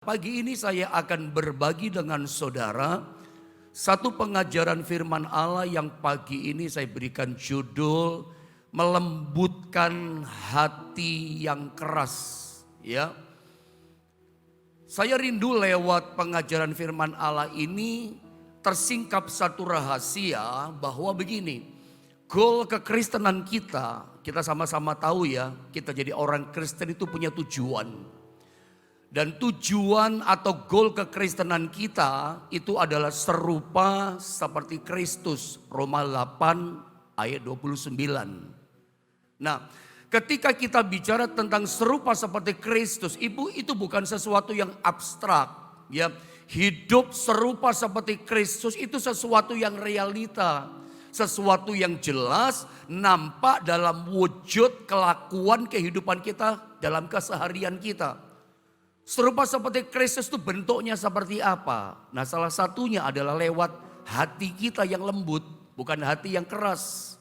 Pagi ini saya akan berbagi dengan saudara satu pengajaran firman Allah yang pagi ini saya berikan judul melembutkan hati yang keras. Ya, saya rindu lewat pengajaran firman Allah ini tersingkap satu rahasia bahwa begini, goal kekristenan kita sama-sama tahu ya, kita jadi orang Kristen itu punya tujuan. Dan tujuan atau goal kekristenan kita itu adalah serupa seperti Kristus. Roma 8 ayat 29. Nah, ketika kita bicara tentang serupa seperti Kristus, Ibu, itu bukan sesuatu yang abstrak, ya. Hidup serupa seperti Kristus itu sesuatu yang realita, sesuatu yang jelas nampak dalam wujud kelakuan kehidupan kita dalam keseharian kita. Serupa seperti Kristus itu bentuknya seperti apa? Nah, salah satunya adalah lewat hati kita yang lembut, bukan hati yang keras.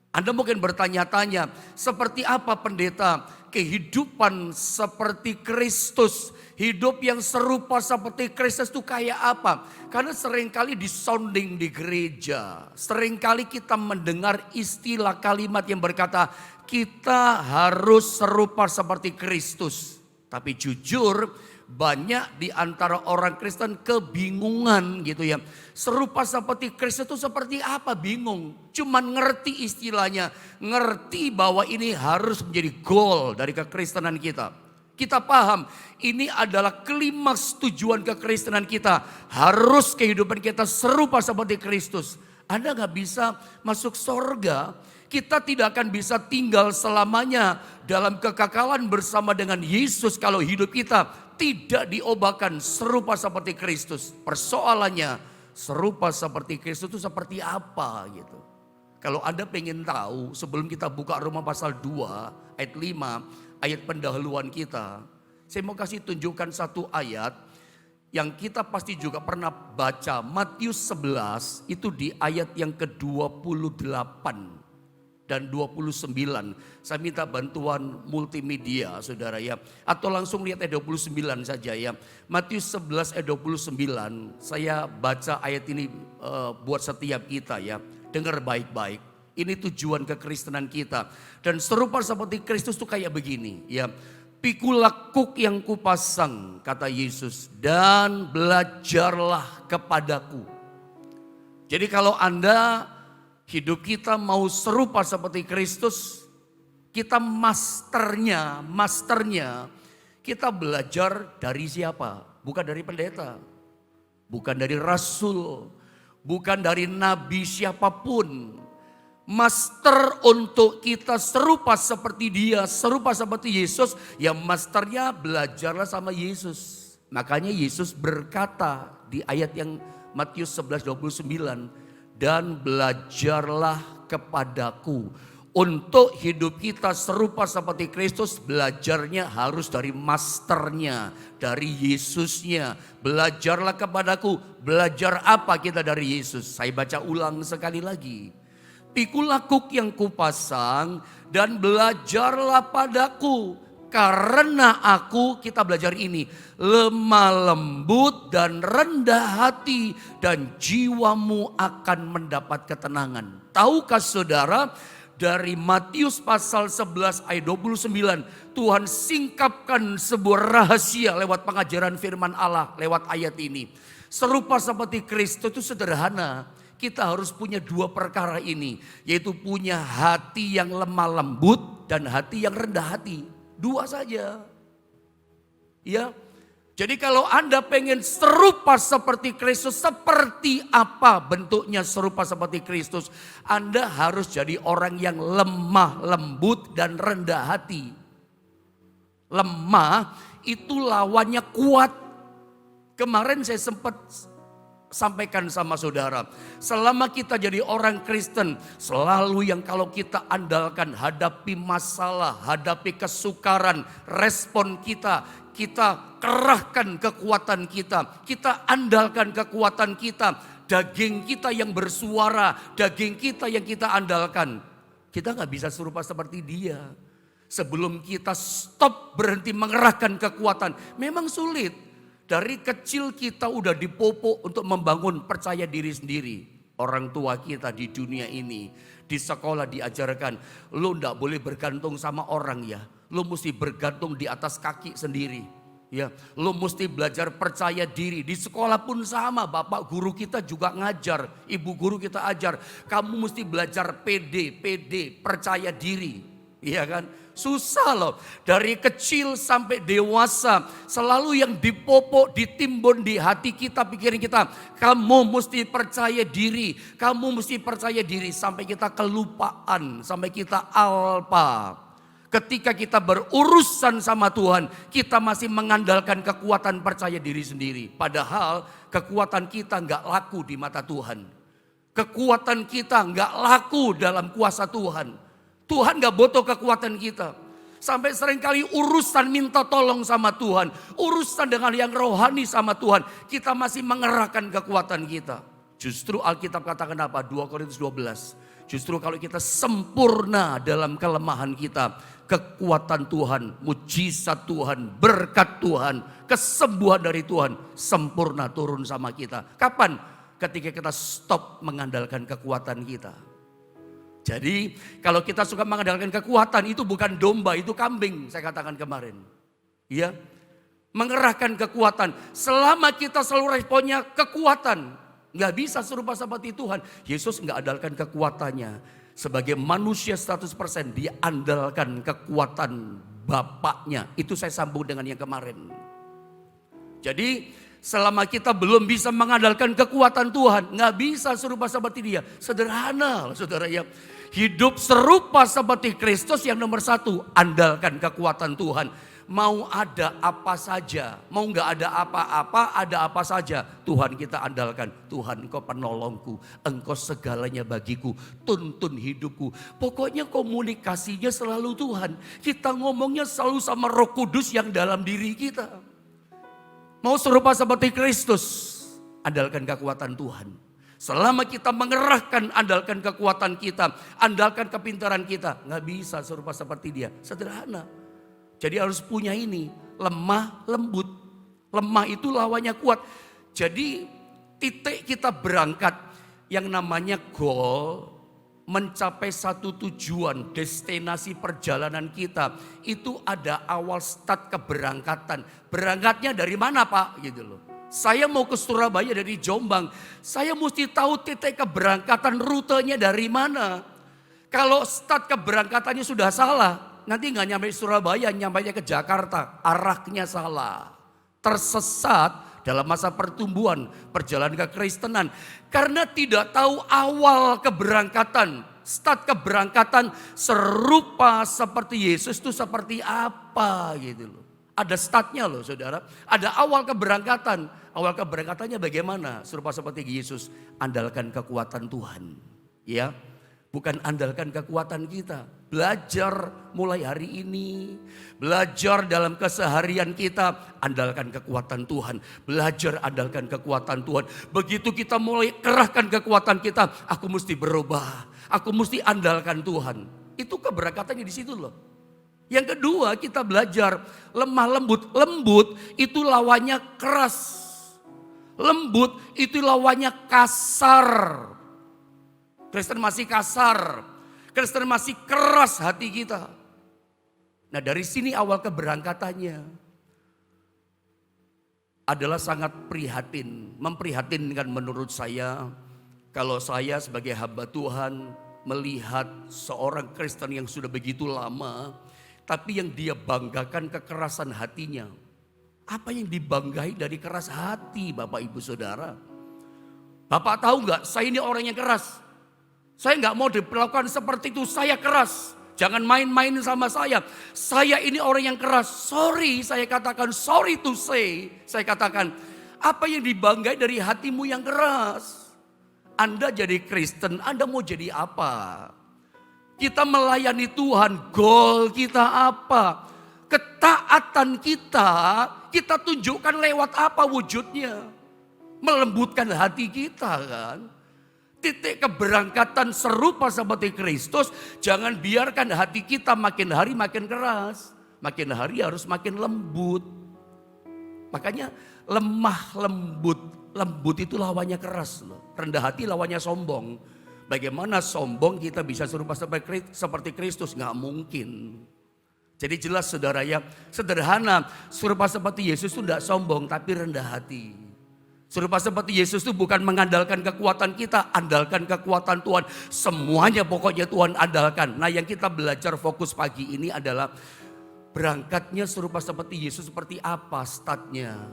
Anda mungkin bertanya-tanya, seperti apa pendeta kehidupan seperti Kristus? Hidup yang serupa seperti Kristus itu kayak apa? Karena seringkali disounding di gereja, seringkali kita mendengar istilah kalimat yang berkata, kita harus serupa seperti Kristus. Tapi jujur banyak di antara orang Kristen kebingungan gitu ya. Serupa seperti Kristus itu seperti apa? Bingung. Cuman ngerti istilahnya. Ngerti bahwa ini harus menjadi goal dari kekristenan kita. Kita paham ini adalah klimaks tujuan kekristenan kita. Harus kehidupan kita serupa seperti Kristus. Anda gak bisa masuk sorga. Kita tidak akan bisa tinggal selamanya dalam kekekalan bersama dengan Yesus kalau hidup kita tidak diubahkan serupa seperti Kristus. Persoalannya serupa seperti Kristus itu seperti apa gitu. Kalau Anda pengen tahu sebelum kita buka Roma pasal 2 ayat 5 ayat pendahuluan kita. Saya mau kasih tunjukkan satu ayat yang kita pasti juga pernah baca. Matius 11 itu di ayat yang ke-28. Dan 29, saya minta bantuan multimedia saudara ya. Atau langsung lihat ayat 29 saja ya. Matius 11 ayat 29, saya baca ayat ini buat setiap kita ya. Dengar baik-baik, ini tujuan kekristenan kita. Dan serupa seperti Kristus itu kayak begini ya. Pikulah kuk yang kupasang, kata Yesus, dan belajarlah kepadaku. Jadi kalau Anda hidup kita mau serupa seperti Kristus, kita masternya, kita belajar dari siapa? Bukan dari pendeta, bukan dari rasul, bukan dari nabi siapapun. Master untuk kita serupa seperti dia, serupa seperti Yesus, ya masternya belajarlah sama Yesus. Makanya Yesus berkata di ayat yang Matius 11:29, dan belajarlah kepadaku. Untuk hidup kita serupa seperti Kristus, belajarnya harus dari masternya, dari Yesusnya. Belajarlah kepadaku. Belajar apa kita dari Yesus? Saya baca ulang sekali lagi. Pikulah kuk yang kupasang dan belajarlah padaku. Karena aku, kita belajar ini, lemah lembut dan rendah hati, dan jiwamu akan mendapat ketenangan. Tahukah saudara, dari Matius pasal 11 ayat 29, Tuhan singkapkan sebuah rahasia lewat pengajaran firman Allah, lewat ayat ini. Serupa seperti Kristus itu sederhana. Kita harus punya dua perkara ini, yaitu punya hati yang lemah lembut dan hati yang rendah hati. Dua saja. Ya. Jadi kalau Anda pengen serupa seperti Kristus, seperti apa bentuknya serupa seperti Kristus? Anda harus jadi orang yang lemah, lembut dan rendah hati. Lemah itu lawannya kuat. Kemarin saya sempat sampaikan sama saudara, selama kita jadi orang Kristen, selalu yang kalau kita andalkan hadapi masalah, hadapi kesukaran, respon kita kerahkan kekuatan kita andalkan kekuatan kita, daging kita yang bersuara, daging kita yang kita andalkan. Kita gak bisa serupa seperti dia. Sebelum kita stop berhenti mengerahkan kekuatan. Memang sulit. Dari kecil kita udah dipupuk untuk membangun percaya diri sendiri. Orang tua kita di dunia ini, di sekolah diajarkan, lo ndak boleh bergantung sama orang ya. Lo mesti bergantung di atas kaki sendiri. Ya, lo mesti belajar percaya diri. Di sekolah pun sama, bapak guru kita juga ngajar, ibu guru kita ajar. Kamu mesti belajar pede, percaya diri. Iya kan? Susah loh. Dari kecil sampai dewasa, selalu yang dipopok, ditimbun di hati kita, pikiran kita. Kamu mesti percaya diri, kamu mesti percaya diri. Sampai kita kelupaan, sampai kita alpa. Ketika kita berurusan sama Tuhan, kita masih mengandalkan kekuatan percaya diri sendiri. Padahal kekuatan kita nggak laku di mata Tuhan. Kekuatan kita nggak laku dalam kuasa Tuhan. Tuhan nggak butuh kekuatan kita. Sampai seringkali urusan minta tolong sama Tuhan. Urusan dengan yang rohani sama Tuhan. Kita masih mengerahkan kekuatan kita. Justru Alkitab katakan apa? 2 Korintus 12. Justru kalau kita sempurna dalam kelemahan kita, kekuatan Tuhan, mujizat Tuhan, berkat Tuhan, kesembuhan dari Tuhan sempurna turun sama kita. Kapan? Ketika kita stop mengandalkan kekuatan kita. Jadi kalau kita suka mengandalkan kekuatan, itu bukan domba, itu kambing, saya katakan kemarin. Ya, mengerahkan kekuatan. Selama kita selalu responnya kekuatan, nggak bisa serupa seperti Tuhan. Yesus nggak andalkan kekuatannya. Sebagai manusia 100% dia andalkan kekuatan Bapaknya. Itu saya sambung dengan yang kemarin. Jadi selama kita belum bisa mengandalkan kekuatan Tuhan, nggak bisa serupa seperti dia. Sederhana saudara ya. Hidup serupa seperti Kristus yang nomor 1, andalkan kekuatan Tuhan. Mau ada apa saja, mau nggak ada apa-apa, ada apa saja, Tuhan kita andalkan. Tuhan Engkau penolongku, Engkau segalanya bagiku, tuntun hidupku. Pokoknya komunikasinya selalu Tuhan. Kita ngomongnya selalu sama Roh Kudus yang dalam diri kita. Mau serupa seperti Kristus, andalkan kekuatan Tuhan. Selama kita mengerahkan, andalkan kekuatan kita, andalkan kepintaran kita, nggak bisa serupa seperti dia. Sederhana. Jadi harus punya ini, lemah lembut. Lemah itu lawannya kuat. Jadi titik kita berangkat yang namanya goal, mencapai satu tujuan, destinasi perjalanan kita. Itu ada awal start keberangkatan. Berangkatnya dari mana Pak? Gitu loh. Saya mau ke Surabaya dari Jombang. Saya mesti tahu titik keberangkatan, rutenya dari mana. Kalau start keberangkatannya sudah salah, nanti nggak nyampe Surabaya, nyampainya ke Jakarta, arahnya salah. Tersesat dalam masa pertumbuhan, perjalanan kekristenan. Karena tidak tahu awal keberangkatan, start keberangkatan serupa seperti Yesus itu seperti apa gitu loh. Ada startnya loh saudara, ada awal keberangkatan. Awal keberangkatannya bagaimana? Serupa seperti Yesus, andalkan kekuatan Tuhan. Ya. Bukan andalkan kekuatan kita. Belajar mulai hari ini. Belajar dalam keseharian kita. Andalkan kekuatan Tuhan. Belajar andalkan kekuatan Tuhan. Begitu kita mulai kerahkan kekuatan kita. Aku mesti berubah. Aku mesti andalkan Tuhan. Itu keberangkatannya di situ loh. Yang kedua kita belajar lemah lembut. Lembut itu lawannya keras. Lembut itu lawannya kasar. Kristen masih kasar, Kristen masih keras hati kita. Nah dari sini awal keberangkatannya adalah sangat prihatin, memprihatinkan menurut saya. Kalau saya sebagai hamba Tuhan melihat seorang Kristen yang sudah begitu lama, tapi yang dia banggakan kekerasan hatinya. Apa yang dibanggai dari keras hati Bapak Ibu Saudara? Bapak tahu nggak, saya ini orang yang keras. Saya nggak mau diperlakukan seperti itu, saya keras. Jangan main-main sama saya. Saya ini orang yang keras. Sorry, saya katakan sorry to say. Saya katakan, apa yang dibanggai dari hatimu yang keras? Anda jadi Kristen, Anda mau jadi apa? Kita melayani Tuhan, goal kita apa? Ketaatan kita tunjukkan lewat apa wujudnya? Melembutkan hati kita kan? Titik keberangkatan serupa seperti Kristus, jangan biarkan hati kita makin hari makin keras. Makin hari harus makin lembut. Makanya lemah lembut. Lembut itu lawannya keras loh. Rendah hati lawannya sombong. Bagaimana sombong kita bisa serupa seperti Kristus? Nggak mungkin. Jadi jelas saudara ya, sederhana. Serupa seperti Yesus itu tidak sombong tapi rendah hati. Serupa seperti Yesus itu bukan mengandalkan kekuatan kita, andalkan kekuatan Tuhan. Semuanya pokoknya Tuhan andalkan. Nah yang kita belajar fokus pagi ini adalah berangkatnya serupa seperti Yesus seperti apa statnya.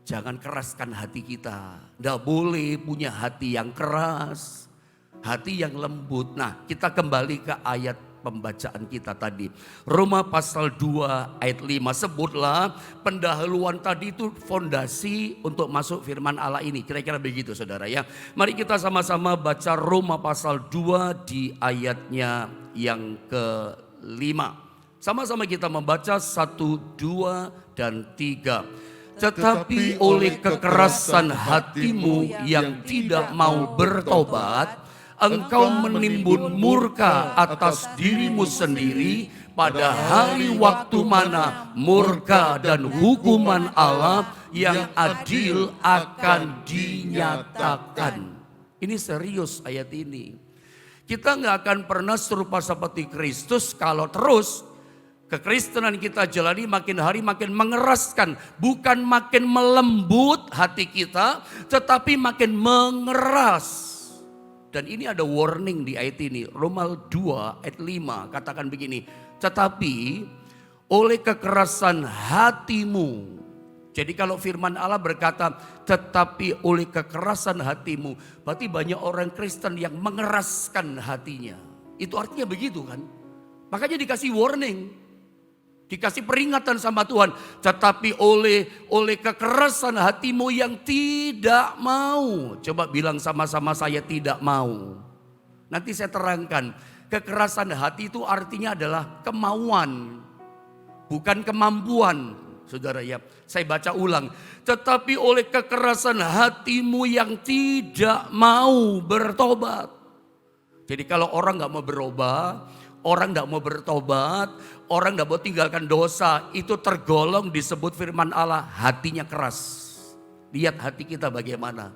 Jangan keraskan hati kita. Tidak boleh punya hati yang keras, hati yang lembut. Nah kita kembali ke ayat pembacaan kita tadi. Roma pasal 2 ayat 5. Sebutlah pendahuluan tadi itu fondasi untuk masuk firman Allah ini. Kira-kira begitu saudara ya. Mari kita sama-sama baca Roma pasal 2 di ayatnya yang ke-5. Sama-sama kita membaca 1, 2, dan 3. Tetapi oleh kekerasan hatimu yang tidak mau bertobat, engkau menimbun murka atas dirimu sendiri pada hari waktu mana murka dan hukuman Allah yang adil akan dinyatakan. Ini serius ayat ini. Kita nggak akan pernah serupa seperti Kristus kalau terus kekristenan kita jalani makin hari makin mengeraskan. Bukan makin melembut hati kita, tetapi makin mengeras. Dan ini ada warning di ayat ini. Roma 2 ayat 5 katakan begini. Tetapi oleh kekerasan hatimu. Jadi kalau firman Allah berkata tetapi oleh kekerasan hatimu. Berarti banyak orang Kristen yang mengeraskan hatinya. Itu artinya begitu kan. Makanya dikasih warning. Dikasih peringatan sama Tuhan. Tetapi oleh kekerasan hatimu yang tidak mau. Coba bilang sama-sama saya tidak mau. Nanti saya terangkan. Kekerasan hati itu artinya adalah kemauan. Bukan kemampuan. Saudara ya, saya baca ulang. Tetapi oleh kekerasan hatimu yang tidak mau bertobat. Jadi kalau orang gak mau berubah, orang gak mau bertobat, orang gak mau tinggalkan dosa, itu tergolong disebut firman Allah hatinya keras. Lihat hati kita bagaimana.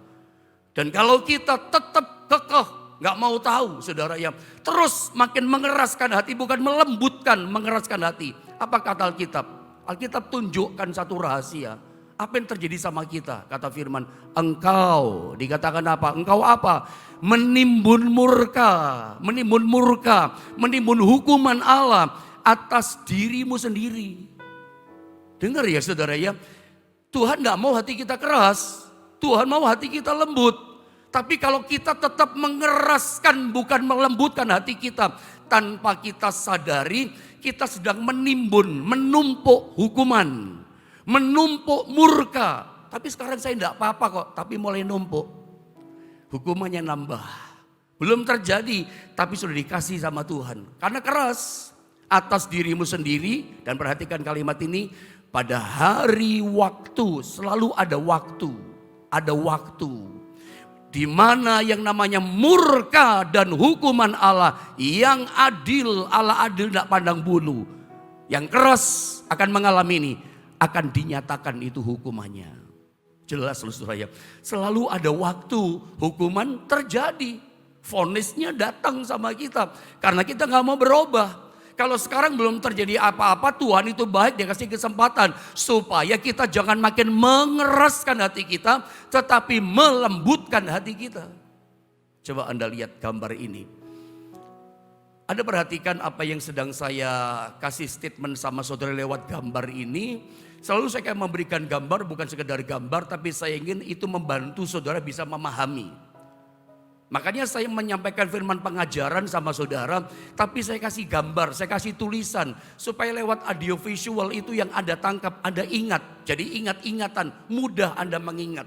Dan kalau kita tetap kekeh, gak mau tahu saudara ya, terus makin mengeraskan hati, bukan melembutkan, mengeraskan hati. Apa kata Alkitab? Alkitab tunjukkan satu rahasia. Apa yang terjadi sama kita? Kata firman, engkau, dikatakan apa? Engkau apa? Menimbun murka, menimbun hukuman Allah atas dirimu sendiri. Dengar ya saudara ya, Tuhan gak mau hati kita keras, Tuhan mau hati kita lembut. Tapi kalau kita tetap mengeraskan bukan melembutkan hati kita, tanpa kita sadari kita sedang menimbun, menumpuk hukuman, menumpuk murka. Tapi sekarang saya tidak apa-apa kok, tapi mulai numpuk. Hukumannya nambah. Belum terjadi, tapi sudah dikasih sama Tuhan. Karena keras atas dirimu sendiri. Dan perhatikan kalimat ini, pada hari waktu, selalu ada waktu. Ada waktu. Di mana yang namanya murka dan hukuman Allah yang adil, Allah adil tidak pandang bulu. Yang keras akan mengalami ini, akan dinyatakan itu hukumannya. Jelas saudara ya, selalu ada waktu hukuman terjadi. Vonisnya datang sama kita karena kita gak mau berubah. Kalau sekarang belum terjadi apa-apa, Tuhan itu baik, dia kasih kesempatan supaya kita jangan makin mengeraskan hati kita, tetapi melembutkan hati kita. Coba Anda lihat gambar ini. Anda perhatikan apa yang sedang saya kasih statement sama saudara lewat gambar ini. Selalu saya akan memberikan gambar, bukan sekedar gambar, tapi saya ingin itu membantu saudara bisa memahami. Makanya saya menyampaikan firman pengajaran sama saudara, tapi saya kasih gambar, saya kasih tulisan. Supaya lewat audio visual itu yang Anda tangkap, Anda ingat. Jadi ingat-ingatan, mudah Anda mengingat.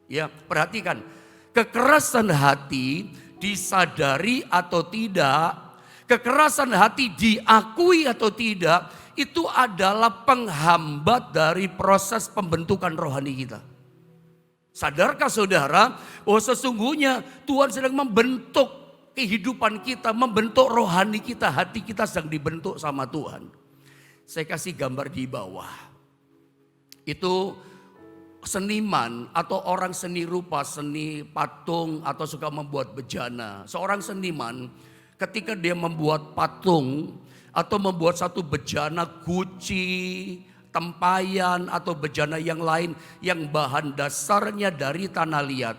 Ya, perhatikan. Kekerasan hati disadari atau tidak, kekerasan hati diakui atau tidak, itu adalah penghambat dari proses pembentukan rohani kita. Sadarkah saudara bahwa sesungguhnya Tuhan sedang membentuk kehidupan kita, membentuk rohani kita, hati kita sedang dibentuk sama Tuhan. Saya kasih gambar di bawah. Itu seniman atau orang seni rupa, seni patung atau suka membuat bejana. Seorang seniman ketika dia membuat patung atau membuat satu bejana guci, tempayan atau bejana yang lain yang bahan dasarnya dari tanah liat.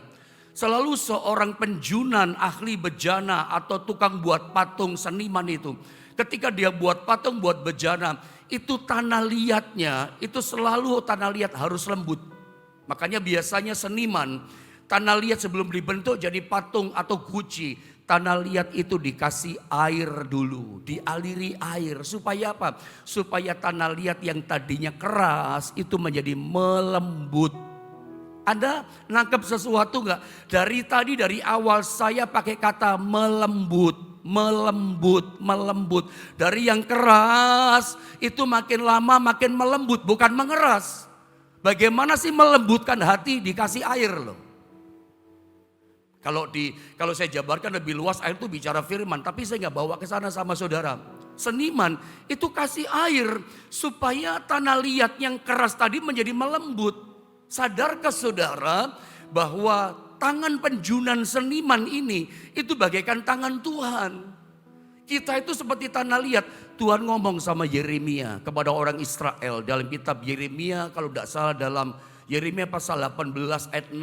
Selalu seorang penjunan, ahli bejana atau tukang buat patung, seniman itu, ketika dia buat patung, buat bejana, itu tanah liatnya, itu selalu tanah liat harus lembut. Makanya biasanya seniman, tanah liat sebelum dibentuk jadi patung atau guci, tanah liat itu dikasih air dulu, dialiri air. Supaya apa? Supaya tanah liat yang tadinya keras itu menjadi melembut. Anda nangkep sesuatu enggak? Dari awal saya pakai kata melembut. Melembut. Dari yang keras itu makin lama makin melembut, bukan mengeras. Bagaimana sih melembutkan hati? Dikasih air loh. Kalau saya jabarkan lebih luas, air itu bicara firman, tapi saya nggak bawa ke sana sama saudara. Seniman itu kasih air supaya tanah liat yang keras tadi menjadi melembut. Sadarkah saudara bahwa tangan penjunan seniman ini itu bagaikan tangan Tuhan. Kita itu seperti tanah liat. Tuhan ngomong sama Yeremia kepada orang Israel dalam kitab Yeremia, kalau tidak salah dalam Yeremia pasal 18 ayat 6.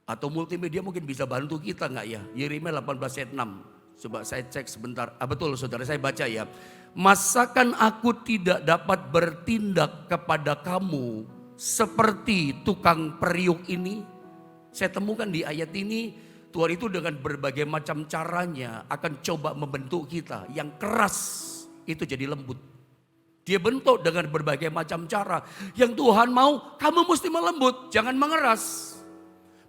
Atau multimedia mungkin bisa bantu kita enggak ya? Yeremia 18 ayat 6. Coba saya cek sebentar. Betul saudara, saya baca ya. Masakan aku tidak dapat bertindak kepada kamu seperti tukang periuk ini? Saya temukan di ayat ini, Tuhan itu dengan berbagai macam caranya akan coba membentuk kita. Yang keras itu jadi lembut. Dia bentuk dengan berbagai macam cara. Yang Tuhan mau, kamu mesti melembut, jangan mengeras.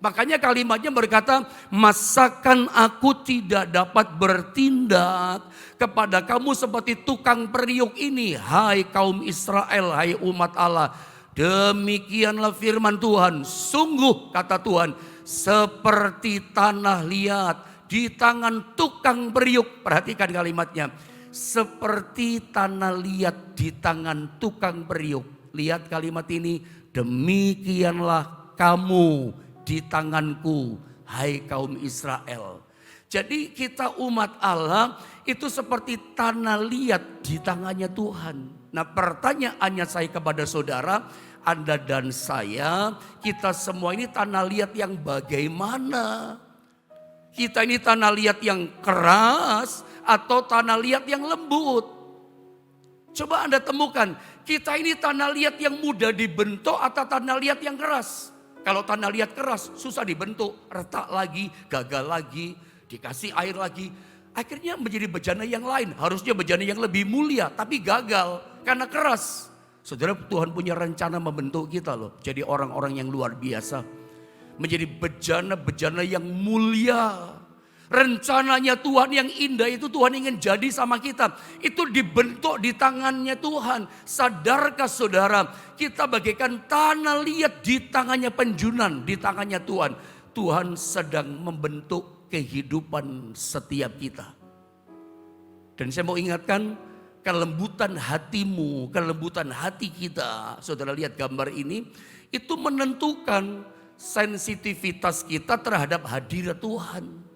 Makanya kalimatnya berkata, masakan aku tidak dapat bertindak kepada kamu seperti tukang periuk ini. Hai kaum Israel, hai umat Allah. Demikianlah firman Tuhan. Sungguh kata Tuhan, seperti tanah liat di tangan tukang periuk. Perhatikan kalimatnya. Seperti tanah liat di tangan tukang periuk. Lihat kalimat ini. Demikianlah kamu di tanganku, hai kaum Israel. Jadi kita umat Allah itu seperti tanah liat di tangannya Tuhan. Nah pertanyaannya saya kepada saudara, Anda dan saya, kita semua ini tanah liat yang bagaimana? Kita ini tanah liat yang keras atau tanah liat yang lembut? Coba Anda temukan, kita ini tanah liat yang mudah dibentuk atau tanah liat yang keras? Kalau tanah liat keras, susah dibentuk, retak lagi, gagal lagi, dikasih air lagi. Akhirnya menjadi bejana yang lain, harusnya bejana yang lebih mulia, tapi gagal karena keras. Saudara, Tuhan punya rencana membentuk kita loh, jadi orang-orang yang luar biasa. Menjadi bejana-bejana yang mulia. Rencananya Tuhan yang indah itu Tuhan ingin jadi sama kita. Itu dibentuk di tangannya Tuhan. Sadarkah saudara, kita bagaikan tanah liat di tangannya penjunan, di tangannya Tuhan. Tuhan sedang membentuk kehidupan setiap kita. Dan saya mau ingatkan, kelembutan hatimu, kelembutan hati kita, saudara lihat gambar ini, itu menentukan sensitivitas kita terhadap hadirat Tuhan.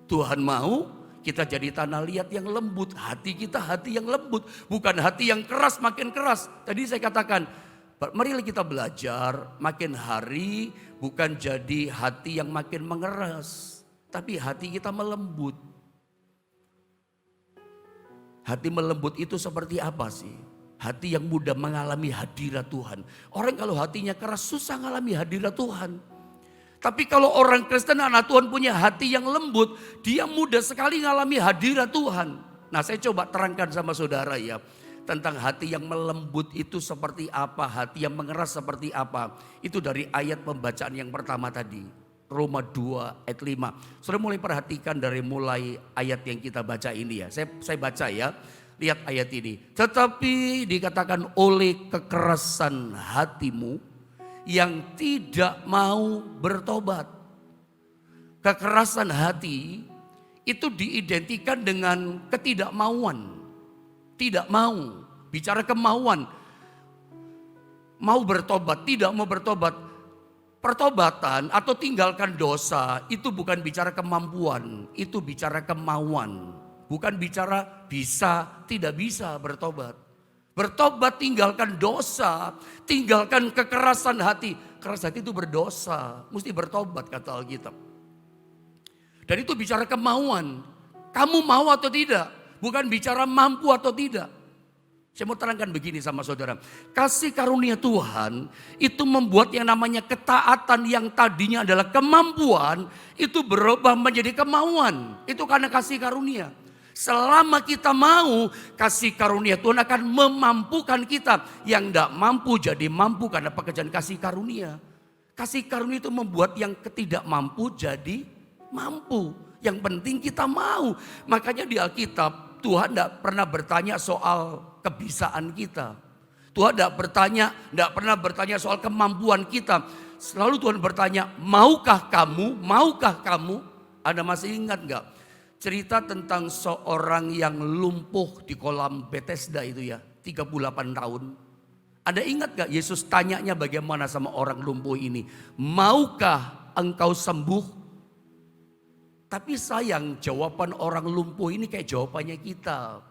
Tuhan mau kita jadi tanah liat yang lembut. Hati kita hati yang lembut. Bukan hati yang keras makin keras. Tadi saya katakan, marilah kita belajar makin hari bukan jadi hati yang makin mengeras. Tapi hati kita melembut. Hati melembut itu seperti apa sih? Hati yang mudah mengalami hadirat Tuhan. Orang kalau hatinya keras susah mengalami hadirat Tuhan. Tapi kalau orang Kristen anak Tuhan punya hati yang lembut, dia mudah sekali mengalami hadirat Tuhan. Nah saya coba terangkan sama saudara ya, tentang hati yang melembut itu seperti apa, hati yang mengeras seperti apa. Itu dari ayat pembacaan yang pertama tadi, Roma 2 ayat 5. Saudara mulai perhatikan dari mulai ayat yang kita baca ini ya, saya baca ya. Lihat ayat ini, tetapi dikatakan oleh kekerasan hatimu yang tidak mau bertobat. Kekerasan hati itu diidentikan dengan ketidakmauan. Tidak mau, bicara kemauan. Mau bertobat, tidak mau bertobat. Pertobatan atau tinggalkan dosa itu bukan bicara kemampuan, itu bicara kemauan. Bukan bicara bisa, tidak bisa bertobat. Bertobat, tinggalkan dosa, tinggalkan kekerasan hati. Keras hati itu berdosa, mesti bertobat kata Alkitab. Dan itu bicara kemauan. Kamu mau atau tidak, bukan bicara mampu atau tidak. Saya mau terangkan begini sama saudara. Kasih karunia Tuhan itu membuat yang namanya ketaatan yang tadinya adalah kemampuan, itu berubah menjadi kemauan. Itu karena kasih karunia. Selama kita mau, kasih karunia Tuhan akan memampukan kita. Yang tidak mampu jadi mampu karena pekerjaan kasih karunia. Kasih karunia itu membuat yang ketidak mampu jadi mampu. Yang penting kita mau. Makanya di Alkitab Tuhan tidak pernah bertanya soal kebisaan kita. Tuhan tidak pernah bertanya soal kemampuan kita. Selalu Tuhan bertanya, maukah kamu? Maukah kamu? Anda masih ingat nggak cerita tentang seorang yang lumpuh di kolam Bethesda itu ya, 38 tahun. Anda ingat gak Yesus tanyanya bagaimana sama orang lumpuh ini? Maukah engkau sembuh? Tapi sayang jawaban orang lumpuh ini kayak jawabannya kita.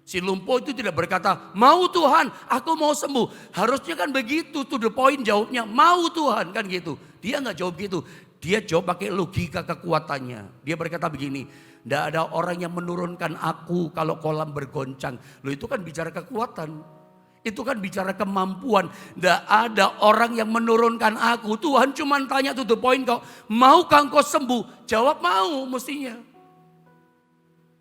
Si lumpuh itu tidak berkata, mau Tuhan aku mau sembuh. Harusnya kan begitu, to the point jawabnya, mau Tuhan kan gitu. Dia gak jawab gitu, dia jawab pakai logika kekuatannya. Dia berkata begini, tidak ada orang yang menurunkan aku kalau kolam bergoncang. Loh itu kan bicara kekuatan. Itu kan bicara kemampuan. Tidak ada orang yang menurunkan aku. Tuhan cuma tanya to the point kok. Maukah engkau sembuh? Jawab mau mestinya.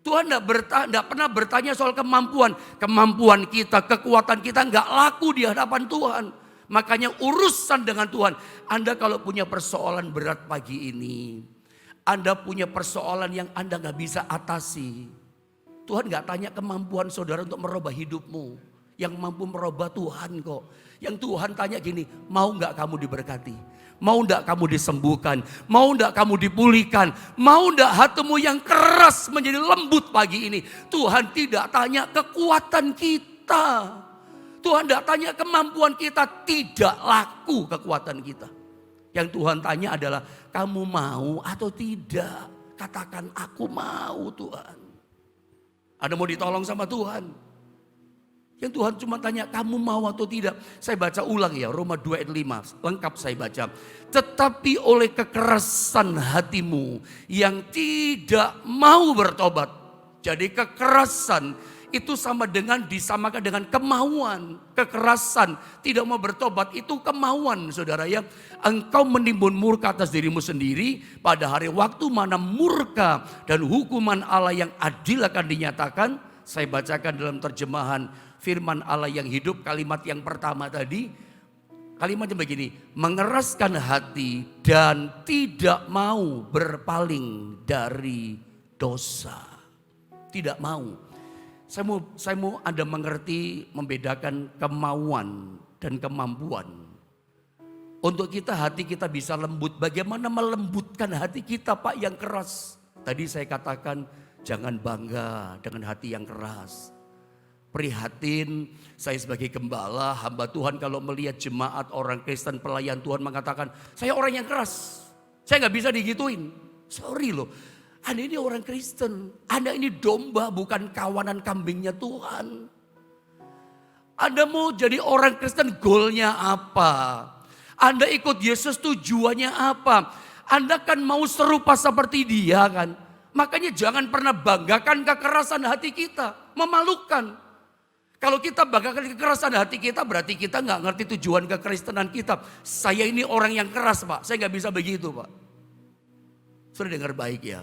Tuhan tidak pernah bertanya soal kemampuan. Kemampuan kita, kekuatan kita nggak laku di hadapan Tuhan. Makanya urusan dengan Tuhan. Anda kalau punya persoalan berat pagi ini. Anda punya persoalan yang Anda nggak bisa atasi. Tuhan nggak tanya kemampuan saudara untuk merubah hidupmu. Yang mampu merubah Tuhan kok. Yang Tuhan tanya gini, mau nggak kamu diberkati? Mau nggak kamu disembuhkan? Mau nggak kamu dipulihkan? Mau nggak hatimu yang keras menjadi lembut pagi ini? Tuhan tidak tanya kekuatan kita. Tuhan tidak tanya kemampuan kita, tidak laku kekuatan kita. Yang Tuhan tanya adalah, kamu mau atau tidak? Katakan aku mau Tuhan. Anda mau ditolong sama Tuhan? Yang Tuhan cuma tanya, kamu mau atau tidak? Saya baca ulang ya, Roma 2 ayat 5, lengkap saya baca. Tetapi oleh kekerasan hatimu yang tidak mau bertobat. Jadi kekerasan itu disamakan dengan kemauan. Kekerasan tidak mau bertobat itu kemauan saudara ya. Engkau menimbun murka atas dirimu sendiri pada hari waktu mana murka dan hukuman Allah yang adil akan dinyatakan. Saya bacakan dalam terjemahan firman Allah yang hidup, kalimat yang pertama tadi, kalimatnya begini, mengeraskan hati dan tidak mau berpaling dari dosa. Tidak mau. Saya mau Anda mengerti, membedakan kemauan dan kemampuan. Untuk kita hati kita bisa lembut, bagaimana melembutkan hati kita Pak yang keras. Tadi saya katakan jangan bangga dengan hati yang keras. Prihatin, saya sebagai gembala, hamba Tuhan kalau melihat jemaat orang Kristen pelayan Tuhan mengatakan, saya orang yang keras, saya gak bisa digituin. Sorry loh, Anda ini orang Kristen, Anda ini domba bukan kawanan kambingnya Tuhan. Anda mau jadi orang Kristen goalnya apa? Anda ikut Yesus tujuannya apa? Anda kan mau serupa seperti dia kan? Makanya jangan pernah banggakan kekerasan hati kita, memalukan. Kalau kita banggakan kekerasan hati kita berarti kita gak ngerti tujuan kekristenan kita. Saya ini orang yang keras Pak, saya gak bisa begitu Pak. Sudah dengar baik ya.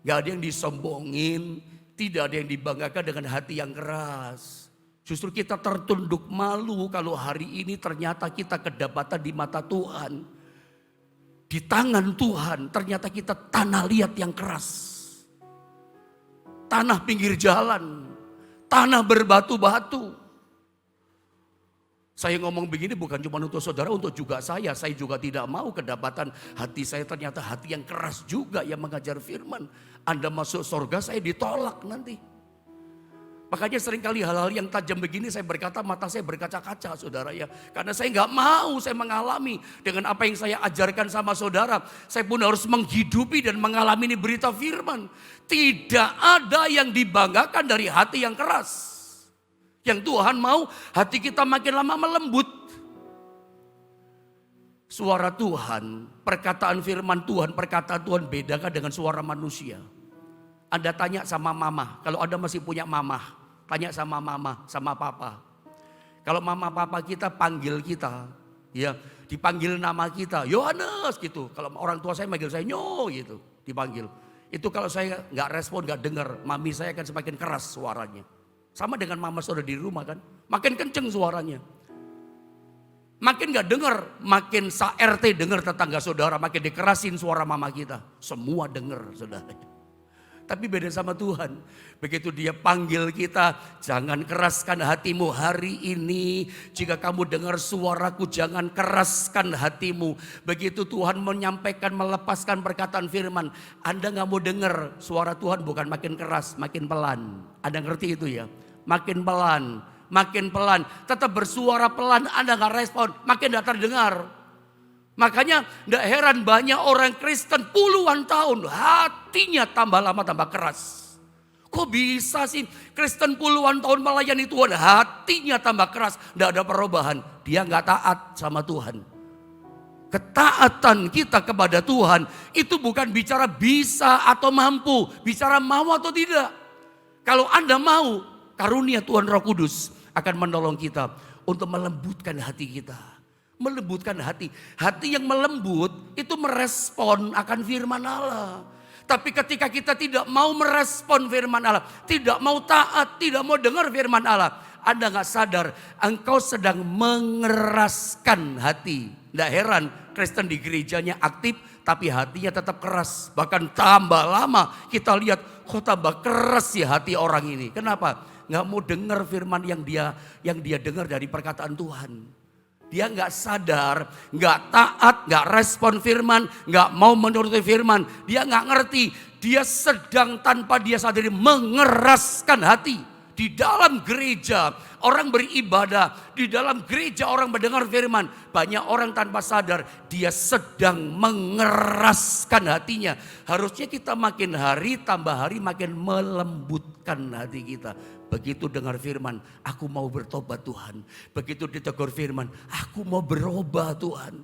Gak ada yang disombongin, tidak ada yang dibanggakan dengan hati yang keras. Justru kita tertunduk malu kalau hari ini ternyata kita kedapatan di mata Tuhan. Di tangan Tuhan ternyata kita tanah liat yang keras. Tanah pinggir jalan. Tanah berbatu-batu. Saya ngomong begini bukan cuma untuk saudara, untuk juga saya. Saya juga tidak mau kedapatan hati saya ternyata hati yang keras juga yang mengajar firman. Anda masuk surga, saya ditolak nanti. Makanya seringkali hal-hal yang tajam begini saya berkata mata saya berkaca-kaca saudara ya. Karena saya nggak mau saya mengalami dengan apa yang saya ajarkan sama saudara. Saya pun harus menghidupi dan mengalami ini berita firman. Tidak ada yang dibanggakan dari hati yang keras. Yang Tuhan mau hati kita makin lama melembut. Suara Tuhan, perkataan firman Tuhan, perkataan Tuhan bedakan dengan suara manusia. Anda tanya sama mama, kalau Anda masih punya mama, tanya sama mama, sama papa. Kalau mama papa kita panggil kita, ya dipanggil nama kita, Yohanes gitu. Kalau orang tua saya manggil saya Nyo gitu, dipanggil. Itu kalau saya nggak respon, nggak dengar, mami saya akan semakin keras suaranya. Sama dengan mama saudara di rumah kan, makin kenceng suaranya. Makin gak dengar, makin sa-RT dengar tetangga saudara, makin dikerasin suara mama kita. Semua dengar saudara. Tapi beda sama Tuhan. Begitu dia panggil kita, jangan keraskan hatimu hari ini. Jika kamu dengar suaraku, jangan keraskan hatimu. Begitu Tuhan menyampaikan, melepaskan perkataan firman. Anda gak mau dengar suara Tuhan bukan makin keras, makin pelan. Anda ngerti itu ya? Makin pelan, makin pelan. Tetap bersuara pelan, Anda gak respon, makin gak terdengar. Makanya gak heran banyak orang Kristen puluhan tahun hatinya tambah lama tambah keras. Kok bisa sih Kristen puluhan tahun melayani Tuhan hatinya tambah keras. Gak ada perubahan, dia gak taat sama Tuhan. Ketaatan kita kepada Tuhan itu bukan bicara bisa atau mampu, bicara mau atau tidak. Kalau Anda mau, karunia Tuhan Roh Kudus akan menolong kita untuk melembutkan hati kita. Melembutkan hati. Hati yang melembut itu merespon akan firman Allah. Tapi ketika kita tidak mau merespon firman Allah, tidak mau taat, tidak mau dengar firman Allah, Anda gak sadar engkau sedang mengeraskan hati. Tidak heran Kristen di gerejanya aktif tapi hatinya tetap keras. Bahkan tambah lama kita lihat kok tambah keras ya hati orang ini. Kenapa? Gak mau dengar firman yang dia dengar dari perkataan Tuhan. Dia gak sadar, gak taat, gak respon firman, gak mau menuruti firman. Dia gak ngerti, dia sedang tanpa dia sadari mengeraskan hati. Di dalam gereja orang beribadah, di dalam gereja orang mendengar firman. Banyak orang tanpa sadar dia sedang mengeraskan hatinya. Harusnya kita makin hari tambah hari makin melembutkan hati kita. Begitu dengar firman, aku mau bertobat Tuhan. Begitu ditegur firman, aku mau berubah Tuhan.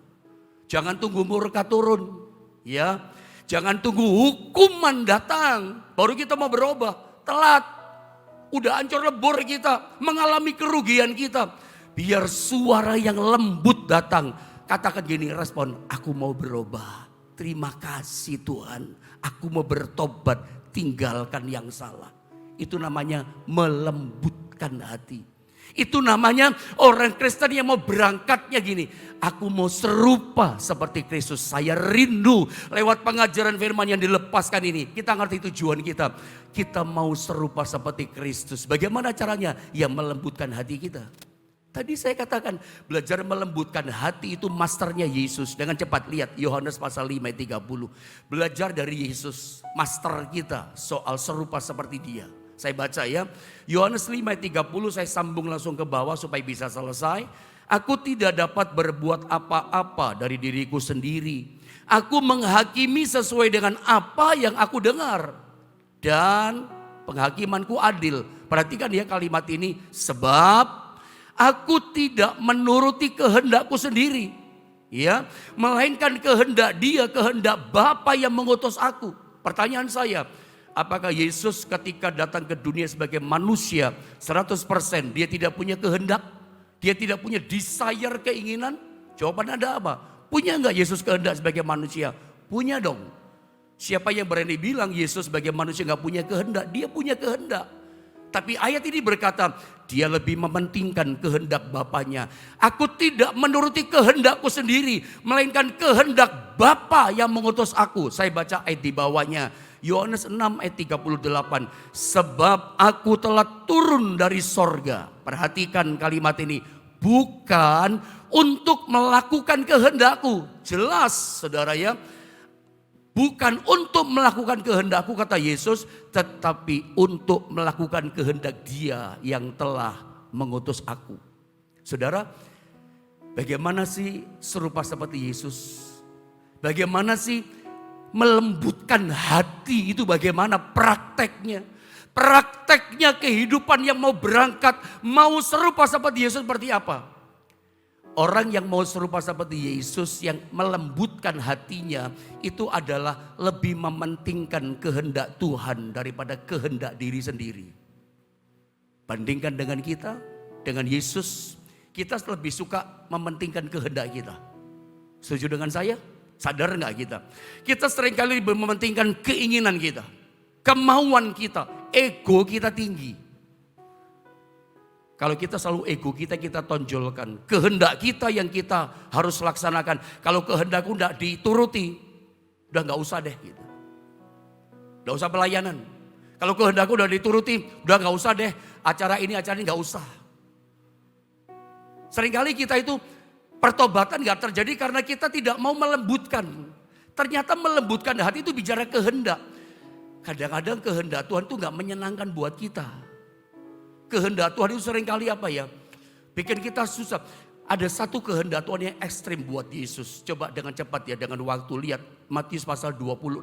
Jangan tunggu murka turun, ya. Jangan tunggu hukuman datang, baru kita mau berubah. Telat, udah hancur lebur kita, mengalami kerugian kita. Biar suara yang lembut datang, katakan gini, respon, aku mau berubah. Terima kasih Tuhan, aku mau bertobat, tinggalkan yang salah. Itu namanya melembutkan hati. Itu namanya orang Kristen yang mau berangkatnya gini. Aku mau serupa seperti Kristus. Saya rindu lewat pengajaran firman yang dilepaskan ini. Kita ngerti tujuan kita. Kita mau serupa seperti Kristus. Bagaimana caranya? Ya melembutkan hati kita. Tadi saya katakan belajar melembutkan hati itu masternya Yesus. Dengan cepat lihat Yohanes pasal 5 ayat 30. Belajar dari Yesus, master kita soal serupa seperti dia. Saya baca ya, Yohanes 5 ayat 30 saya sambung langsung ke bawah supaya bisa selesai. Aku tidak dapat berbuat apa-apa dari diriku sendiri. Aku menghakimi sesuai dengan apa yang aku dengar. Dan penghakimanku adil. Perhatikan ya kalimat ini, sebab aku tidak menuruti kehendakku sendiri. Ya, melainkan kehendak Dia, kehendak Bapa yang mengutus aku. Pertanyaan saya, apakah Yesus ketika datang ke dunia sebagai manusia 100% dia tidak punya kehendak? Dia tidak punya desire, keinginan? Jawaban Anda apa? Punya enggak Yesus kehendak sebagai manusia? Punya dong. Siapa yang berani bilang Yesus sebagai manusia enggak punya kehendak? Dia punya kehendak. Tapi ayat ini berkata, dia lebih mementingkan kehendak Bapanya. Aku tidak menuruti kehendakku sendiri, melainkan kehendak Bapa yang mengutus aku. Saya baca ayat di bawahnya. Yohanes 6 ayat 38. Sebab aku telah turun dari sorga. Perhatikan kalimat ini. bukan untuk melakukan kehendakku. Jelas saudara ya, bukan untuk melakukan kehendakku kata Yesus, tetapi untuk melakukan kehendak Dia yang telah mengutus aku. Saudara, bagaimana sih serupa seperti Yesus? Bagaimana sih melembutkan hati itu, bagaimana prakteknya? Prakteknya kehidupan yang mau berangkat, mau serupa seperti Yesus seperti apa? Orang yang mau serupa seperti Yesus yang melembutkan hatinya itu adalah lebih mementingkan kehendak Tuhan daripada kehendak diri sendiri. Bandingkan dengan kita, dengan Yesus, kita lebih suka mementingkan kehendak kita. Setuju dengan saya? Sadar nggak kita? Kita seringkali lebih mementingkan keinginan kita, kemauan kita, ego kita tinggi. Kalau kita selalu ego kita tonjolkan. Kehendak kita yang kita harus laksanakan. Kalau kehendakku tidak dituruti, udah gak usah deh gitu. Gak usah pelayanan. Kalau kehendakku udah dituruti, udah gak usah deh. Acara ini gak usah. Seringkali kita itu pertobatan gak terjadi karena kita tidak mau melembutkan. Ternyata melembutkan hati itu bicara kehendak. Kadang-kadang kehendak Tuhan itu gak menyenangkan buat kita. Kehendak Tuhan itu seringkali apa ya? Bikin kita susah. Ada satu kehendak Tuhan yang ekstrim buat Yesus. Coba dengan cepat ya, dengan waktu. Lihat Matius pasal 26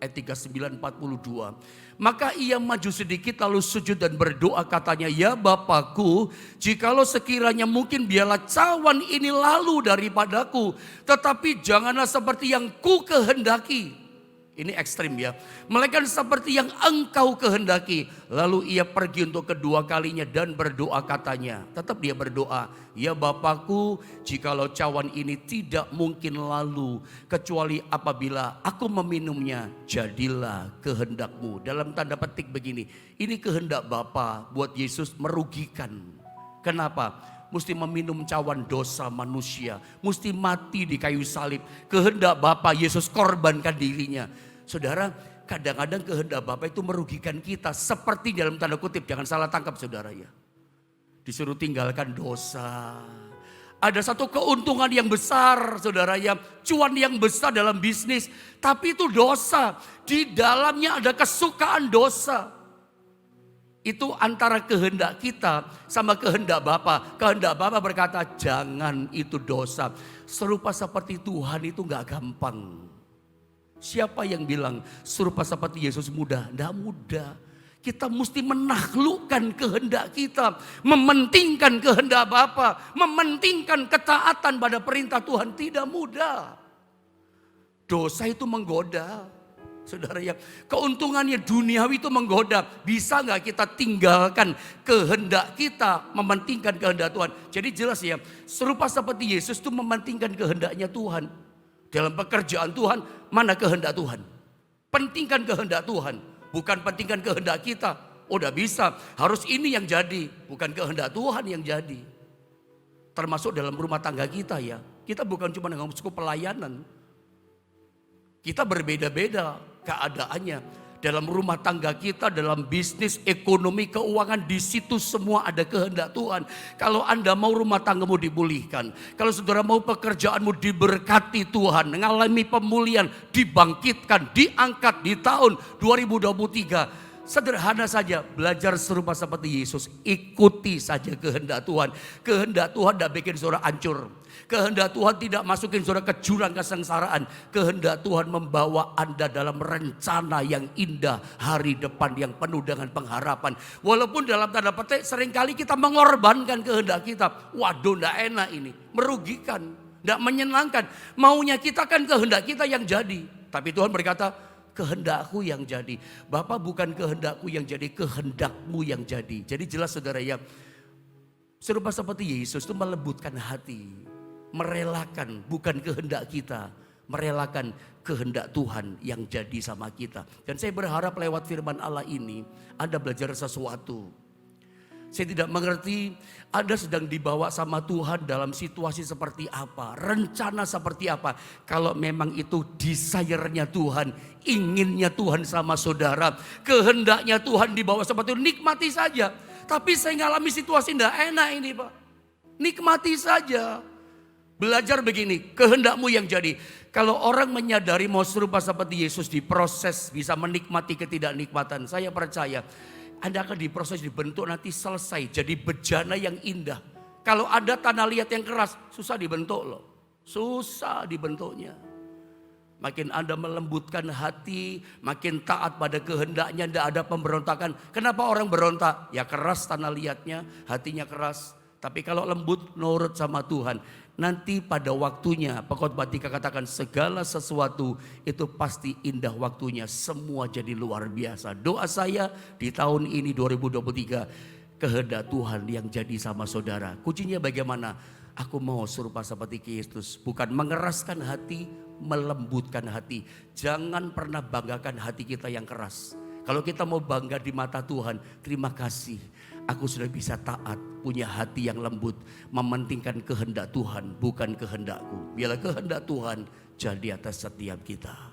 ayat 39-42. Maka ia maju sedikit lalu sujud dan berdoa katanya, ya Bapakku, jikalau sekiranya mungkin biarlah cawan ini lalu daripadaku. Tetapi janganlah seperti yang ku kehendaki. Ini ekstrim ya. Melainkan seperti yang engkau kehendaki. Lalu ia pergi untuk kedua kalinya dan berdoa katanya. Tetap dia berdoa. Ya Bapakku, jikalau cawan ini tidak mungkin lalu. Kecuali apabila aku meminumnya, jadilah kehendakmu. Dalam tanda petik begini. Ini kehendak Bapa buat Yesus merugikan. Kenapa? Mesti meminum cawan dosa manusia. Mesti mati di kayu salib. Kehendak Bapa Yesus korbankan dirinya. Saudara, kadang-kadang kehendak Bapa itu merugikan kita. Seperti dalam tanda kutip, jangan salah tangkap saudara ya. Disuruh tinggalkan dosa. Ada satu keuntungan yang besar saudara ya. Cuan yang besar dalam bisnis. Tapi itu dosa. Di dalamnya ada kesukaan dosa. Itu antara kehendak kita sama kehendak Bapa. Kehendak Bapa berkata jangan itu dosa. Serupa seperti Tuhan itu gak gampang. Siapa yang bilang serupa seperti Yesus mudah? Tidak mudah. Kita mesti menaklukkan kehendak kita. Mementingkan kehendak Bapa. Mementingkan ketaatan pada perintah Tuhan. Tidak mudah. Dosa itu menggoda. Saudara ya, keuntungannya duniawi itu menggoda. Bisa gak kita tinggalkan kehendak kita, mementingkan kehendak Tuhan. Jadi jelas ya, serupa seperti Yesus itu mementingkan kehendaknya Tuhan. Dalam pekerjaan Tuhan, mana kehendak Tuhan? Pentingkan kehendak Tuhan, bukan pentingkan kehendak kita. Oh udah bisa, harus ini yang jadi, bukan kehendak Tuhan yang jadi. Termasuk dalam rumah tangga kita ya, kita bukan cuma dengan cukup pelayanan. Kita berbeda-beda keadaannya. Dalam rumah tangga kita, dalam bisnis, ekonomi, keuangan, di situ semua ada kehendak Tuhan. Kalau Anda mau rumah tanggamu dipulihkan, kalau saudara mau pekerjaanmu diberkati Tuhan, mengalami pemulihan, dibangkitkan, diangkat di tahun 2023. Sederhana saja, belajar serupa seperti Yesus. Ikuti saja kehendak Tuhan. Kehendak Tuhan tidak bikin saudara hancur. Kehendak Tuhan tidak masukin saudara ke jurang kesengsaraan. Kehendak Tuhan membawa Anda dalam rencana yang indah. Hari depan yang penuh dengan pengharapan. Walaupun dalam tanda petik seringkali kita mengorbankan kehendak kita. Waduh tidak enak ini. Merugikan. Tidak menyenangkan. Maunya kita kan kehendak kita yang jadi. Tapi Tuhan berkata, kehendakku yang jadi. Bapa bukan kehendakku yang jadi, kehendakmu yang jadi. Jadi jelas saudara ya, serupa seperti Yesus itu melembutkan hati. Merelakan bukan kehendak kita, merelakan kehendak Tuhan yang jadi sama kita. Dan saya berharap lewat firman Allah ini Anda belajar sesuatu. Saya tidak mengerti Anda sedang dibawa sama Tuhan dalam situasi seperti apa, rencana seperti apa. Kalau memang itu desire-nya Tuhan, inginnya Tuhan sama saudara, kehendaknya Tuhan dibawa seperti itu, nikmati saja. Tapi saya ngalami situasi tidak enak ini Pak. Nikmati saja. Belajar begini, kehendakmu yang jadi. Kalau orang menyadari mau serupa seperti Yesus, diproses bisa menikmati ketidaknikmatan. Saya percaya Anda akan diproses, dibentuk, nanti selesai jadi bejana yang indah. Kalau ada tanah liat yang keras, susah dibentuk loh. Susah dibentuknya. Makin Anda melembutkan hati, makin taat pada kehendaknya, tidak ada pemberontakan. Kenapa orang berontak? Ya keras tanah liatnya, hatinya keras. Tapi kalau lembut, nurut sama Tuhan, nanti pada waktunya, Pengkhotbah 3 katakan segala sesuatu itu pasti indah waktunya. Semua jadi luar biasa. Doa saya di tahun ini 2023, kehendak Tuhan yang jadi sama saudara. Kuncinya bagaimana? Aku mau serupa seperti Kristus. Bukan mengeraskan hati, melembutkan hati. Jangan pernah banggakan hati kita yang keras. Kalau kita mau bangga di mata Tuhan, terima kasih. Aku sudah bisa taat, punya hati yang lembut, mementingkan kehendak Tuhan, bukan kehendakku. Biarlah kehendak Tuhan jadi atas setiap kita.